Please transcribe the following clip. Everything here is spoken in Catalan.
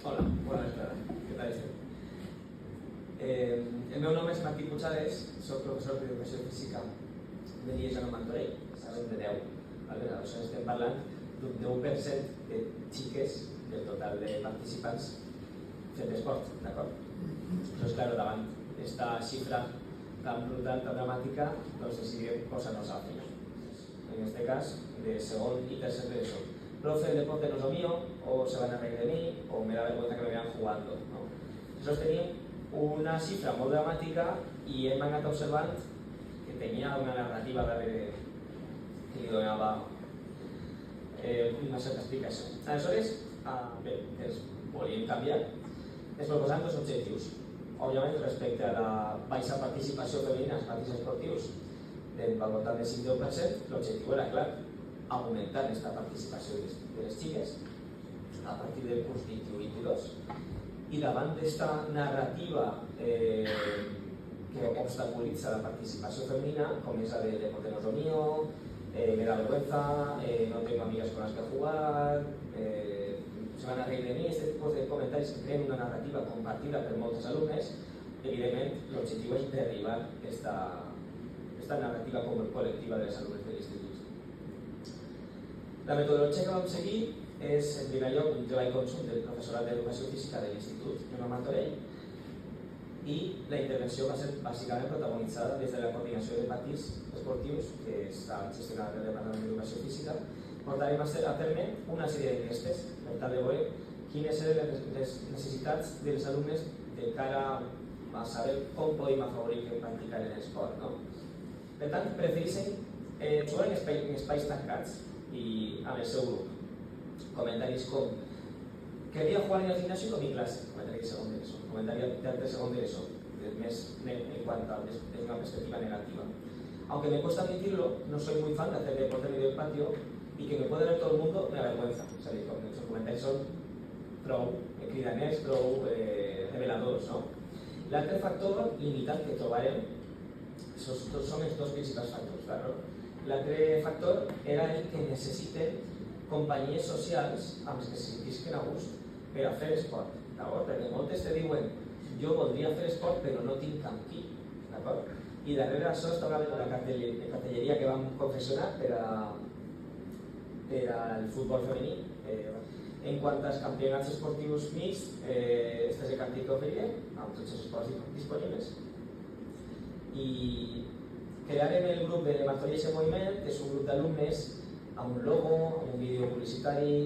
Hola, bona tarda. Què tal esteu? El meu nom és Martí Puigades, soc professor d'Educació Física de l'IES a Martorell, sabem de 10. Aleshores estem parlant d'un 10% de xiques del total de participants fent esport, d'acord? Doncs, clar, davant aquesta xifra tan brutal, tan dramàtica, doncs decidíem posar-nos a la feina. En este cas, de segon y tercer de eso. Profe, el deporte no es lo mío, o se van a reír de mí, o me da vergüenza que me vean jugando, ¿no? Nosotros teníem una xifra molt dramàtica i hem anat observant que tenia una narrativa darrere que li donava una certa explicació. Aleshores, bé, els volíem canviar. Ens proposant dos objectius. Òbviament, respecte a la baixa participació femenina als partits esportius del voltant del 5-10%, l'objectiu era clar, augmentar aquesta participació de les xiques a partir del curs 21-22, i davant d'esta narrativa que obstaculitza la participació femenina, com és la de deporte no es lo mío, me da vergüenza, no tengo amigas con las que jugar, se van a reír de mí, este tipus de comentaris que creen una narrativa compartida per moltes alumnes, evidentment l'objectiu és derribar esta narrativa col·lectiva de les alumnes de l'institut. La metodologia que vam seguir és, en primer lloc, un treball conjunt del professorat d'Educació Física de l'Institut Joan Martorell, i la intervenció va ser bàsicament protagonitzada des de la coordinació de partits esportius que està gestionada pel Departament d'Educació Física. Portarem a terme una sèrie d'enquestes per tal de veure quines eren les necessitats dels alumnes de cara a saber com podem afavorir que practicaren l'esport, no? Per tant, prefereixen jugar en espais tancats i amb el seu grup. Comentaris com: quería jugar en el gimnasio con mi clase, comentario de segon d'ESO, comentario de segon d'ESO, més en cuanto a desde una perspectiva negativa. Aunque me cuesta admitirlo, no soy muy fan de hacer deporte en medio del patio y que me puede ver todo el mundo me avergüenza. O sea, els comentaris són prou cridaners, prou reveladors, no? L'altre factor limitant que trobarem són els dos principals factors, claro. L'altre factor era el que necessiten companyies socials amb les que se sentisquen a gust per a fer esport, d'acord? Perquè moltes te diuen: jo voldria fer esport però no tinc amb qui, d'acord? I darrere d'això està la cartelleria que vam confeccionar per al futbol femení. En quant als campionats esportius mixts, este és el cartell que oferirem, amb tots els esports disponibles. I crearem el grup de Martorell en Moviment, que és un grup d'alumnes amb un logo, amb un vídeo publicitari,